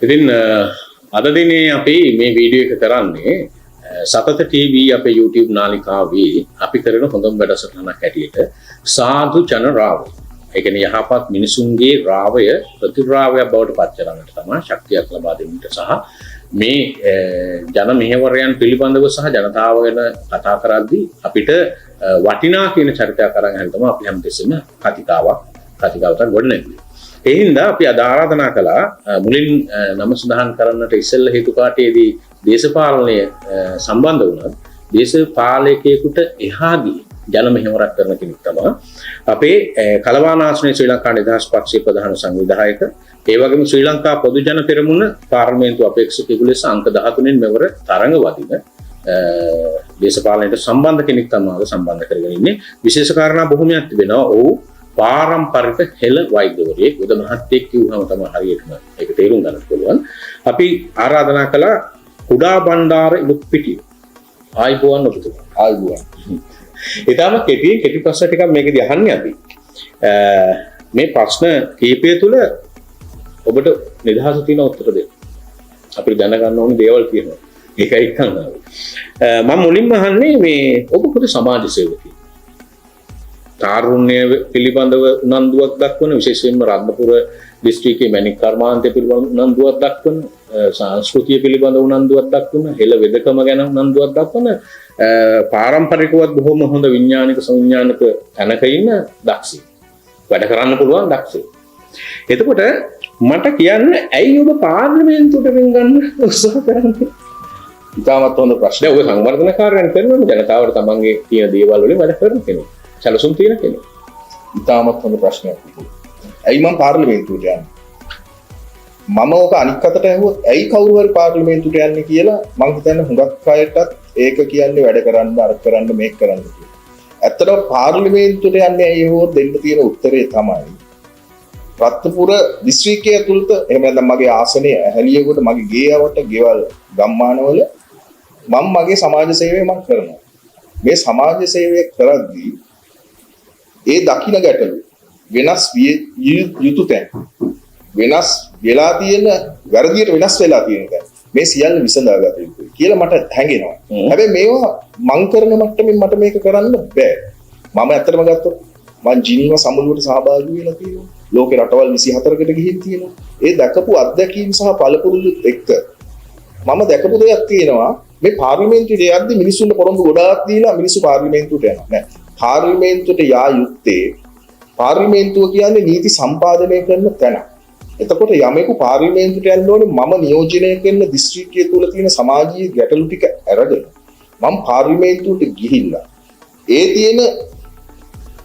ඉතින් අද දිනේ අපි මේ වීඩියෝ එක කරන්නේ සතත TV අපේ YouTube නාලිකාවේ අපි කරන හොඳම වැඩසටහනක් හැටියට සාදු ජන රාවය. ඒ කියන්නේ යහපත් මිනිසුන්ගේ රාවය ප්‍රතිරාවයක් බවට පත් කරගන්නට තමයි ශක්තියක් ලබා දෙන්නට සහ මේ ජන මෙහෙවරයන් පිළිබඳව සහ ජනතාව ගැන කතා කරද්දී අපිට වටිනා කියන චරිතයක් අරන් යන තමයි අපි හැමතිස්සෙම කතිකාවතක් ගොඩනැගුවේ. ඒ හින්දා අපි අද ආරාධනා කළා මුලින් නම සඳහන් කරන්නට ඉස්සෙල්ලා හේතු කාටයේදී දේශපාලනය සම්බන්ධ වුණා. දේශපාලකයෙකුට එහාදී ජන මෙහෙවරක් කරන කෙනෙක් තමයි අපේ කලවානාසනේ ශ්‍රී ලංකා නිදහස් පක්ෂයේ ප්‍රධාන සංවිධායක ඒ වගේම ශ්‍රී ලංකා පොදු ජන පෙරමුණ පාර්ලිමේන්තු අපේක්ෂකයෙකු ලෙස අංක 13 මෙවර තරඟ වදින දේශපාලනයට සම්බන්ධ කෙනෙක් තමයි සම්බන්ධ කරගෙන ඉන්නේ. විශේෂ කාරණා බොහොමයක් තිබෙනවා. ඔව් පාරම්පරික හෙළ වෛද්‍යවරියෙක් උද මහත්තයෙක් කිව්වම තමයි හරියටම ඒක තේරුම් ගන්න පුළුවන්. අපි ආරාධනා කළා කුඩා බණ්ඩාර ඉලුප්පිටිය. ආයිබෝවන් ඔබතුමා. ආයිබෝවන්. ඊටම කෙටි ප්‍රශ්න ටිකක් මේකදී අහන්නේ අපි. මේ ප්‍රශ්න කීපය තුල ඔබට නිදහස තියෙන උත්තර දෙන්න. අපිට දැනගන්න ඕනේ දේවල් තියෙනවා. ඒකයි කන්නාව. මම මුලින්ම අහන්නේ මේ ඔබ පොදු සමාජ සේවකයෙක්. තාරුණ්‍ය පිළිබඳව උනන්දුවක් දක්වන විශේෂයෙන්ම රත්නපුර දිස්ත්‍රික්කයේ මැණික් කර්මාන්තය පිළිබඳව උනන්දුවක් දක්වන සංස්කෘතිය පිළිබඳව උනන්දුවක් දක්වන හෙළ වෙදකම ගැන උනන්දුවක් දක්වන පාරම්පරිකවත් බොහොම හොඳ විඥානික සංවිඥානික තැනක ඉන්න දක්ෂයෙක්. වැඩ කරන්න පුළුවන් දක්ෂයෙක්. එතකොට මට කියන්න ඇයි ඔබ පාර්ලිමේන්තුවට වෙන් ගන්න උත්සාහ කරන්නේ? ඉතාමත් හොඳ ප්‍රශ්නයක්. ඔබ සංවර්ධනකාරයන් කරනවා ජනතාවට තමන්ගේ තියෙන දේවල් වලින් වැඩ කරන කෙනෙක්. සැලසුම් තියෙන කෙනෙක්. ඉතාමත් හොඳ ප්‍රශ්නයක්. ඇයි මම පාර්ලිමේන්තුවට යන්නේ? මම ඔක අනික් අතට ඇහුවොත් ඇයි කවුරු හරි පාර්ලිමේන්තුවට යන්නේ කියලා මම හිතන්නේ හුඟක් අයටත් ඒක කියන්නේ වැඩ කරන්න අර කරන්න මේක කරන්න කියලා. ඇත්තටම පාර්ලිමේන්තුවට යන්නේ ඇයි හොත් දෙන්න තියෙන උත්තරේ තමයි රත්නපුර දිස්ත්‍රික්කය ඇතුළත එහෙම නැත්නම් මගේ ආසනයේ ඇහැලියකොට මගේ ගේ යවට ගෙවල් ගම්මානවල මම මගේ සමාජ සේවය මම කරනවා. මේ සමාජ සේවය කරද්දී ඒ දකින්න ගැටලු වෙනස් යුතු තැන් වෙනස් වෙලා තියෙන වැරදියට වෙනස් වෙලා තියෙන තැන් මේ සියල්ල විසඳාගත යුතුයි කියලා මට හැඟෙනවා. හැබැයි මේවා මං කරන මට්ටමින් මට මේක කරන්න බෑ. මම ඇත්තටම ගත්තොත් මං ජිනීව සමුළුවට සහභාගී වෙලා තියෙනවා. ලෝකේ රටවල් 24කට ගිහින් තියෙනවා. ඒ දැකපු අත්දැකීම් සහ පළපුරුදු එක්ක මම දැකපු දෙයක් තියෙනවා. මේ පාර්ලිමේන්තුවේ යද්දි මිනිස්සුන්ට පොරොන්දු ගොඩාක් දීලා මිනිස්සු පාර්ලිමේන්තුවට යනවා නෑ. පාර්ලිමේන්තුවට යා යුත්තේ පාර්ලිමේන්තුව කියන්නේ නීති සම්පාදනය කරන තැන. එතකොට යමෙකු පාර්ලිමේන්තුවට යන්න ඕනේ මම නියෝජනය කරන දිස්ත්‍රික්කය තුල තියෙන සමාජීය ගැටලු ටික අරගෙන මම පාර්ලිමේන්තුවට ගිහිල්ලා ඒ තියෙන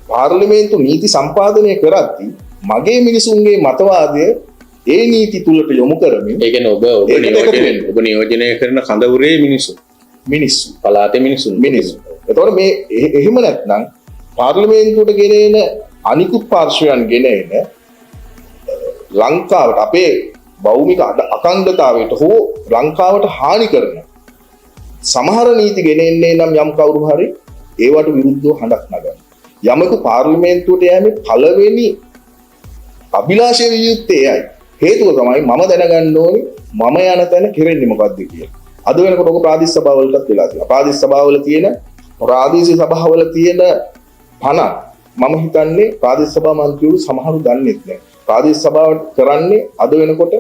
පාර්ලිමේන්තු නීති සම්පාදනය කරද්දී මගේ මිනිසුන්ගේ මතවාදය ඒ නීති තුලට යොමු කරමින් ඒ කියන්නේ ඔබ නියෝජනය කරන කඳවුරේ මිනිස්සු පළාතේ මිනිස්සු. එතකොට මේ එහෙම නැත්නම් පාර්ලිමේන්තුවට ගෙනෙන අනිකුත් පාර්ශ්වයන් ගෙනෙන ලංකාවට අපේ භෞමික අඛණ්ඩතාවයට හෝ ලංකාවට හානි කරන සමහර නීති ගෙනෙන්නේ නම් යම් කවුරු හරි ඒවට විරුද්ධව හඬක් නගන. යමක පාර්ලිමේන්තුවට යෑමේ පළවෙනි අභිලාෂය වියුත්තේ එයයි. හේතුව තමයි මම දැනගන්න ඕනේ මම යන තැන කෙරෙන්නේ මොකද්ද කියලා. අද වෙනකොට ඔක ප්‍රාදේශීය සභාවලටත් වෙලා තියෙනවා. ප්‍රාදේශීය සභාවල තියෙන ප්‍රාදේශීය සභාවල තියෙන පණ මම හිතන්නේ ප්‍රාදේශීය සභා මන්ත්‍රීවරු සමහරු දන්නේ නැහැ. ප්‍රාදේශීය සභාවට කරන්නේ අද වෙනකොට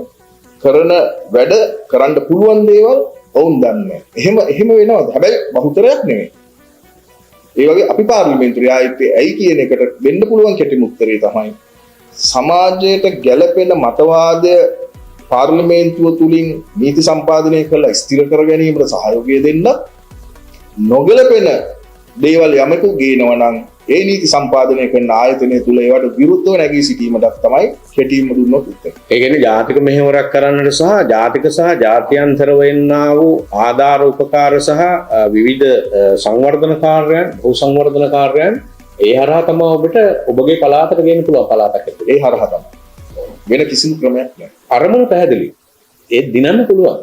කරන වැඩ කරන්න පුළුවන් දේවල් වුන් දන්නේ නැහැ. එහෙම වෙනවද? හැබැයි බහුතරයක් නෙමෙයි. ඒ වගේ අපි පාර්ලිමේන්තුවේ ආයේ ඇයි කියන එකට වෙන්න පුළුවන් කෙටි උත්තරේ තමයි සමාජයට ගැළපෙන මතවාදය පාර්ලිමේන්තුව තුලින් නීති සම්පාදනය කරලා ස්ථිර කර ගැනීමට සහයෝගය දෙන්න නොගැලපෙන දේවල් යමෙකු ගේනවා නම් ඒ නීති සම්පාදනය කරන ආයතනය තුල ඒවට විරුද්ධව නැගී සිටීමට තමයි කෙටිම දුන්නොත් උත්තර. ඒ කියන්නේ ජාතික මෙහෙවරක් කරන්නට සහ ජාතික සහ ජාත්‍යන්තර වෙන්නා වූ ආධාර උපකාර සහ විවිධ සංවර්ධන කාර්යයන්, භූ සංවර්ධන කාර්යයන් ඒ හරහා තමයි ඔබට ඔබගේ පළාතට ගේන්න පුළුවන් පළාතක් ඇතුළේ. ඒ හරහා තමයි. වෙන කිසිදු ක්‍රමයක් නැහැ. අරමුණු පැහැදිලි. ඒ දිනන්න පුළුවන්.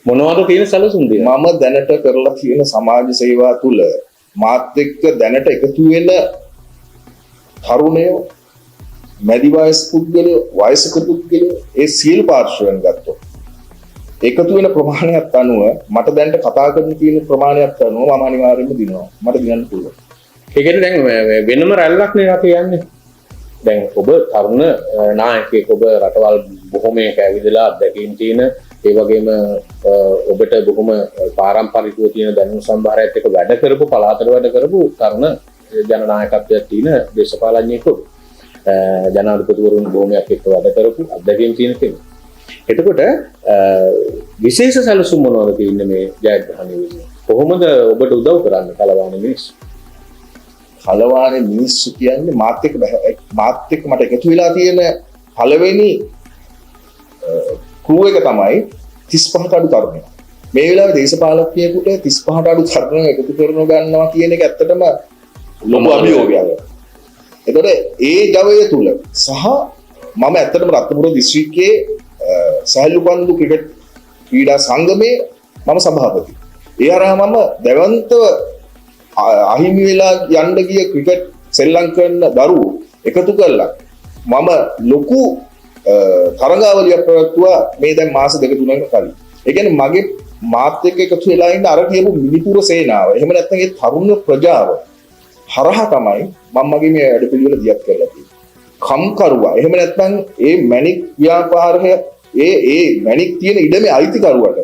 මොනවද තියෙන සැලසුම් දෙන්න? මම දැනට කරලා තියෙන සමාජ සේවා තුල මාත් එක්ක දැනට එකතු වෙන තරුණයෝ මැදි වයස් පුද්ගලයෝ වයසක පුද්ගලයෝ ඒ සියලු පාර්ශ්වයන් ගත්තොත් එකතු වෙන ප්‍රමාණයත් අනුව මට දැන්ට කතා කරන්න තියෙන ප්‍රමාණයත් අනුව මම අනිවාර්යයෙන්ම දිනනවා. මට දිනන්න පුළුවන්. ඒ කියන්නේ දැන් වෙනම රැල්ලක් නේ අපි යන්නේ. දැන් ඔබ තරුණ නායකයෙක්, ඔබ රටවල් බොහොමයක ඇවිදලා අත්දැකීම් තියෙන, ඒ වගේම ඔබට බොහොම පාරම්පරිකව තියෙන දැනුම් සම්භාරයත් එක්ක වැඩ කරපු, පළාතට වැඩ කරපු තරුණ ජනනායකත්වයක් තියෙන දේශපාලඥයෙකු. ජනාධිපතිවරුන් බොහොමයක් එක්ක වැඩ කරපු අත්දැකීම් තියෙන කෙනෙක්. එතකොට විශේෂ සැලසුම් මොනවද තියෙන්නේ මේ ජයග්‍රහණය වෙන්නේ? කොහොමද ඔබට උදව් කරන්නේ කලවානේ මිනිස්සු? කලවානේ මිනිස්සු කියන්නේ මාත් එක්ක මට එකතු වෙලා තියෙන පළවෙනි ක්‍රූ එක තමයි 35ට අඩු තරුණයෝ. මේ වෙලාවේ දේශපාලකයෙකුට 35ට අඩු තරුණයෝ එකතු කරන ගන්නවා කියන එක ඇත්තටම ලොකු අභියෝගයක්. එතකොට ඒ ජවය තුල සහ මම ඇත්තටම රත්නපුර දිස්ත්‍රික්කයේ සහැල්ලු පන්දු ක්‍රිකට් ක්‍රීඩා සංගමයේ මම සභාපති. ඒ හරහා මම දැවන්තව අහිමි වෙලා යන්න ගිය ක්‍රිකට් සෙල්ලම් කරන දරුවෝ එකතු කරලා මම ලොකු තරඟාවලියක් පැවැත්වුවා මේ දැන් මාස 2-3කට කලින්. ඒ කියන්නේ මගේ මාත් එක්ක එකතු වෙලා ඉන්න අර කියපු මිනිපුර සේනාව. එහෙම නැත්නම් ඒ තරුණ ප්‍රජාව හරහා තමයි මම මගේ මේ වැඩපිළිවෙල දියත් කරලා තියෙන්නේ. කම්කරුවා. එහෙම නැත්නම් ඒ මැණික් ව්‍යාපාරය ඒ මැණික් තියෙන ඉඩමේ අයිතිකරුවට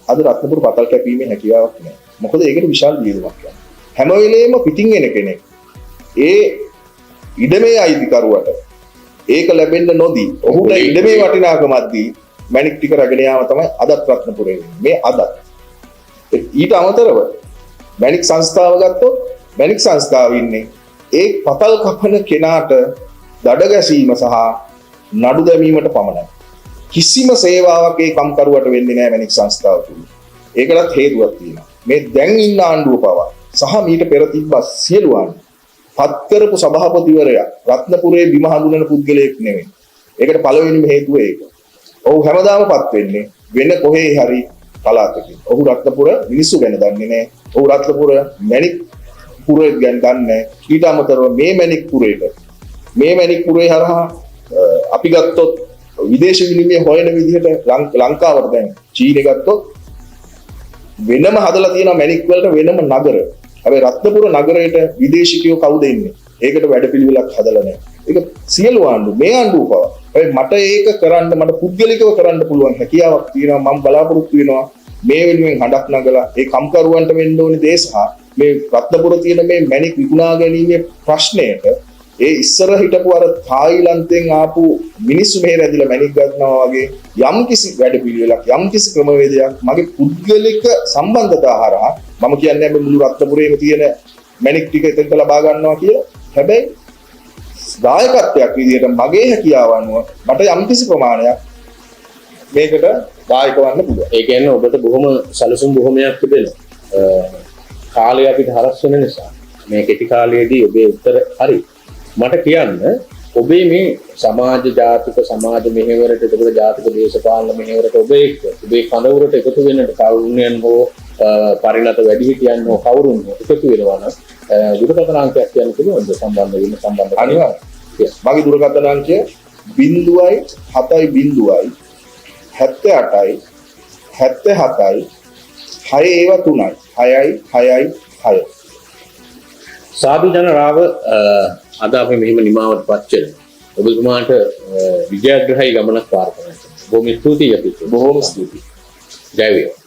අද රත්නපුර පතල් කැපීමේ හැකියාවක් නැහැ. මොකද ඒකට විශාල වියදමක් යනවා. හැම වෙලේම පිටින් එන කෙනෙක් ඒ ඉඩමේ අයිතිකරුවට ඒක ලැබෙන්න නොදී ඔහුට ඉඩමේ වටිනාකමක් දී මැණික් ටික රැගෙන යාම තමයි අදත් රත්නපුරේ වෙන්නේ. මේ අදත්. ඊට අමතරව මැණික් සංස්ථාව ගත්තොත් මැණික් සංස්ථාව ඉන්නේ ඒ පතල් කපන කෙනාට දඩ ගැසීම සහ නඩු දැමීමට පමණයි. කිසිම සේවාවක් ඒ කම්කරුවට වෙන්නේ නැහැ මැණික් සංස්ථාව තුල. ඒකටත් හේතුවක් තියෙනවා. මේ දැන් ඉන්න ආණ්ඩුව පවා සහ මීට පෙර තිබ්බ සියලු ආණ්ඩු පත් කරපු සභාපතිවරයා රත්නපුරේ බිම හඳුනන පුද්ගලයෙක් නෙමෙයි. ඒකට පළවෙනිම හේතුව ඒක. ඔහු හැමදාම පත් වෙන්නේ වෙන කොහේ හරි පළාතකින්. ඔහු රත්නපුර මිනිස්සු ගැන දන්නේ නැහැ. ඔහු රත්නපුර මැණික් පුරේ ගැන දන්නේ නැහැ. ඊට අමතරව මේ මැණික් පුරේ හරහා අපි ගත්තොත් විදේශ විනිමය හොයන විදිහට ලංකාවට දැන් චීනේ ගත්තොත් වෙනම හදලා තියෙන මැණික් වලට වෙනම නගර. හැබැයි රත්නපුර නගරයට විදේශිකයෝ කවුද ඉන්නේ? ඒකට වැඩපිළිවෙලක් හදලා නැහැ. ඒක සියලු ආණ්ඩු මේ ආණ්ඩුව පවා. හැබැයි මට ඒක කරන්න මට පුද්ගලිකව කරන්න පුළුවන් හැකියාවක් තියෙනවා. මම බලාපොරොත්තු වෙනවා මේ වෙනුවෙන් හඬක් නගලා ඒ කම්කරුවන්ට වෙන්න ඕනේ දේ සහ මේ රත්නපුර තියෙන මේ මැණික් විකුණා ගැනීමේ ප්‍රශ්නයට ඒ ඉස්සර හිටපු අර තායිලන්තෙන් ආපු මිනිස්සු මෙහෙ රැඳිලා මැණික් ගන්නවා වගේ යම්කිසි වැඩපිළිවෙලක් යම්කිසි ක්‍රමවේදයක් මගේ පුද්ගලික සම්බන්ධතා හරහා මම කියන්නේ මුළු රත්නපුරේම තියෙන මැණික් ටික එතනට ලබා ගන්නවා කියලා. හැබැයි දායකත්වයක් විදිහට මගේ හැකියාව අනුව මට යම්කිසි ප්‍රමාණයක් මේකට දායක වන්න පුළුවන්. ඒ කියන්නේ ඔබට බොහොම සැලසුම් බොහොමයක් තිබෙනවා. කාලය අපිට හරස් වෙන නිසා මේ කෙටි කාලයේදී ඔබේ උත්තර හරි. මට කියන්න ඔබේ මේ සමාජ ජාතික සමාජ මෙහෙවරට එතකොට ජාතික දේශපාලන මෙහෙවරට ඔබේ කඳවුරට එකතු වෙන්නට කවුරුන්යන් හෝ පරිණත වැඩිහිටියන් හෝ කවුරුන් හෝ එකතු වෙනවා නම් දුරකථන අංකයක් කියන්න පුළුවන්ද සම්බන්ධ වෙන්න සම්බන්ධ අනිවාර්යයෙන්. මගේ දුරකථන අංකය 0.7 78යි 77යි 6 සාදු ජනරාව අද අපි මෙහිම නිමාවට පත් වෙනවා. ඔබතුමාට විජයග්‍රහයි ගමනක් ප්‍රාර්ථනා කරනවා. බොහොම ස්තුතියි අපි. බොහොම ස්තුතියි. ජය වේවා.